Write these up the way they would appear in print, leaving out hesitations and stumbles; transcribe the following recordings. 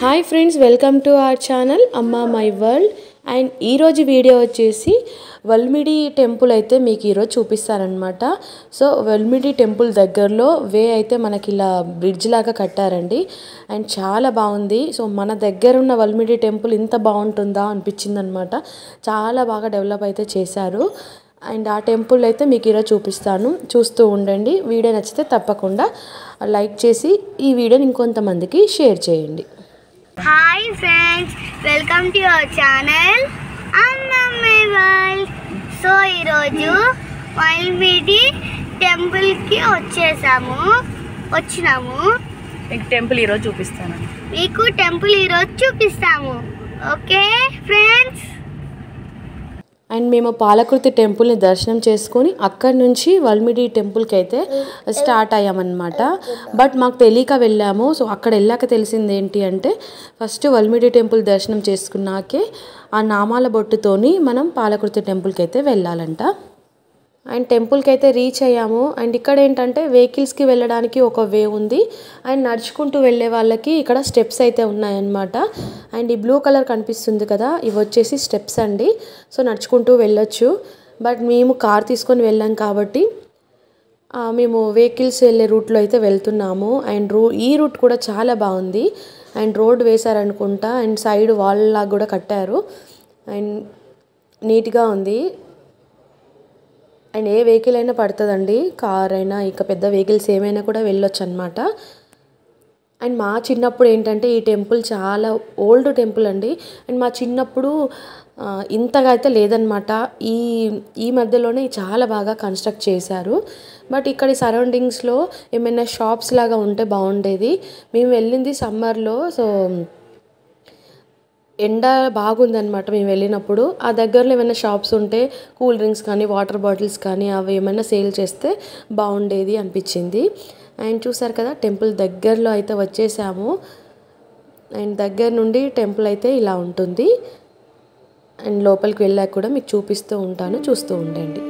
Hi friends, welcome to our channel అమ్మా my world. And ఈరోజు video వచ్చేసి Valmidi temple అయితే మీకు ఈరోజు చూపిస్తారనమాట. సో వల్మిడి టెంపుల్ దగ్గరలో వే అయితే మనకి ఇలా బ్రిడ్జ్ లాగా కట్టారండి. అండ్ చాలా బాగుంది. సో మన దగ్గర ఉన్న వల్మిడి టెంపుల్ ఇంత బాగుంటుందా అనిపించింది అనమాట. చాలా బాగా డెవలప్ అయితే చేశారు. అండ్ ఆ టెంపుల్ అయితే మీకు ఈరోజు చూపిస్తాను, చూస్తూ ఉండండి. వీడియో నచ్చితే తప్పకుండా లైక్ చేసి ఈ వీడియోని ఇంకొంతమందికి షేర్ చేయండి. Hi friends, welcome to our channel అమ్మా మై వరల్డ్. సో ఈరోజు వల్మిడి టెంపుల్కి వచ్చినాము. మీకు టెంపుల్ ఈరోజు చూపిస్తాము. Okay friends. అండ్ మేము పాలకుర్తి టెంపుల్ని దర్శనం చేసుకొని అక్కడి నుంచి వల్మిడి టెంపుల్కి అయితే స్టార్ట్ అయ్యామన్నమాట. బట్ మాకు తెలియక వెళ్ళాము. సో అక్కడ వెళ్ళాక తెలిసింది ఏంటి అంటే, ఫస్ట్ వల్మిడి టెంపుల్ దర్శనం చేసుకున్నాకే ఆ నామాల బొట్టుతోని మనం పాలకుర్తి టెంపుల్కి అయితే వెళ్ళాలంట. అండ్ టెంపుల్కి అయితే రీచ్ అయ్యాము. అండ్ ఇక్కడ ఏంటంటే వెహికల్స్కి వెళ్ళడానికి ఒక వే ఉంది. అండ్ నడుచుకుంటూ వెళ్ళే వాళ్ళకి ఇక్కడ స్టెప్స్ అయితే ఉన్నాయన్నమాట. అండ్ ఈ బ్లూ కలర్ కనిపిస్తుంది కదా, ఇవి వచ్చేసి స్టెప్స్ అండి. సో నడుచుకుంటూ వెళ్ళొచ్చు. బట్ మేము కార్ తీసుకొని వెళ్ళాం కాబట్టి మేము వెహికల్స్ వెళ్ళే రూట్లో అయితే వెళ్తున్నాము. అండ్ ఈ రూట్ కూడా చాలా బాగుంది. అండ్ రోడ్ వేశారనుకుంటా. అండ్ సైడ్ వాల్ లాగా కూడా కట్టారు. అండ్ నీట్గా ఉంది. అండ్ ఏ వెహికల్ అయినా పడుతుందండి, కార్ అయినా ఇంకా పెద్ద వెహికల్స్ ఏమైనా కూడా వెళ్ళొచ్చు అనమాట. అండ్ మా చిన్నప్పుడు ఏంటంటే ఈ టెంపుల్ చాలా ఓల్డ్ టెంపుల్ అండి. అండ్ మా చిన్నప్పుడు ఇంతగా అయితే లేదనమాట. ఈ మధ్యలోనే చాలా బాగా కన్స్ట్రక్ట్ చేశారు. బట్ ఇక్కడ సరౌండింగ్స్లో ఏమైనా షాప్స్ లాగా ఉంటే బాగుండేది. మేము వెళ్ళింది సమ్మర్లో. సో ఎండ బాగుందనమాట మేము వెళ్ళినప్పుడు. ఆ దగ్గరలో ఏమైనా షాప్స్ ఉంటే కూల్ డ్రింక్స్ కానీ వాటర్ బాటిల్స్ కానీ అవి ఏమైనా సేల్ చేస్తే బాగుండేది అనిపించింది. అండ్ చూసారు కదా, టెంపుల్ దగ్గరలో అయితే వచ్చేసాము. అండ్ దగ్గర నుండి టెంపుల్ అయితే ఇలా ఉంటుంది. అండ్ లోపలికి వెళ్ళాక కూడా మీకు చూపిస్తూ ఉంటాను, చూస్తూ ఉండండి.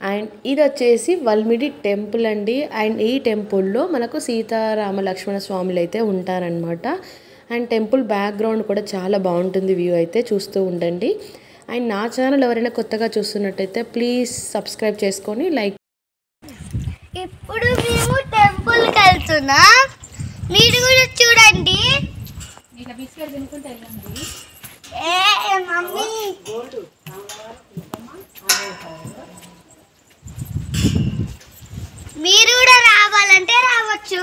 అండ్ ఇది వచ్చేసి వల్మిడి టెంపుల్ అండి. అండ్ ఈ టెంపుల్లో మనకు సీతారామ లక్ష్మణ స్వాములు అయితే ఉంటారనమాట. అండ్ టెంపుల్ బ్యాక్గ్రౌండ్ కూడా చాలా బాగుంటుంది, వ్యూ అయితే చూస్తూ ఉండండి. అండ్ నా ఛానల్ ఎవరైనా కొత్తగా చూస్తున్నట్టయితే ప్లీజ్ సబ్స్క్రైబ్ చేసుకొని లైక్. ఇప్పుడు మేము టెంపుల్కి వెళ్తున్నాం, మీరు కూడా చూడండి. మమ్మీ మీరు కూడా రావాలంటే రావచ్చు.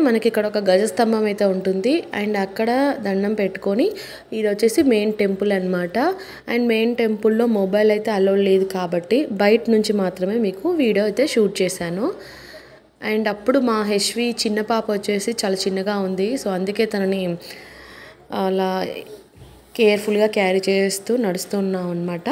మనకి ఇక్కడ ఒక గజస్తంభం అయితే ఉంటుంది. అండ్ అక్కడ దండం పెట్టుకొని, ఇది వచ్చేసి మెయిన్ టెంపుల్ అనమాట. అండ్ మెయిన్ టెంపుల్లో మొబైల్ అయితే అలో లేదు కాబట్టి బయట నుంచి మాత్రమే మీకు వీడియో అయితే షూట్ చేశాను. అండ్ అప్పుడు మా హెచ్వి చిన్న పాప వచ్చేసి చాలా చిన్నగా ఉంది. సో అందుకే తనని అలా కేర్ఫుల్గా క్యారీ చేస్తూ నడుస్తున్నాం అనమాట.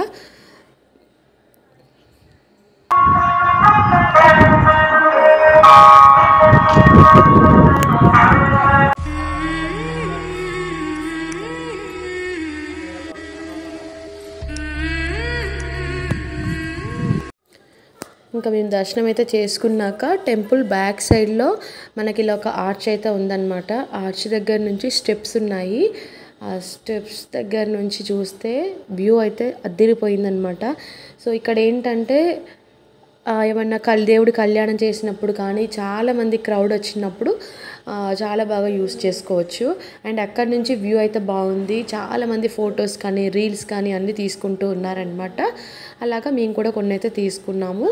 ఇంకా మేము దర్శనం అయితే చేసుకున్నాక టెంపుల్ బ్యాక్ సైడ్లో మనకి ఇలా ఒక ఆర్చ్ అయితే ఉందన్నమాట. ఆర్చ్ దగ్గర నుంచి స్టెప్స్ ఉన్నాయి. ఆ స్టెప్స్ దగ్గర నుంచి చూస్తే వ్యూ అయితే అద్దిరిపోయిందనమాట. సో ఇక్కడ ఏంటంటే ఏమన్నా దేవుడి కళ్యాణం చేసినప్పుడు కానీ చాలామంది క్రౌడ్ వచ్చినప్పుడు చాలా బాగా యూస్ చేసుకోవచ్చు. అండ్ అక్కడ నుంచి వ్యూ అయితే బాగుంది. చాలామంది ఫొటోస్ కానీ రీల్స్ కానీ అన్నీ తీసుకుంటూ ఉన్నారనమాట. అలాగా మేము కూడా కొన్ని అయితే తీసుకున్నాము.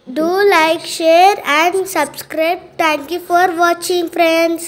Do like, share and subscribe. Thank you for watching, friends.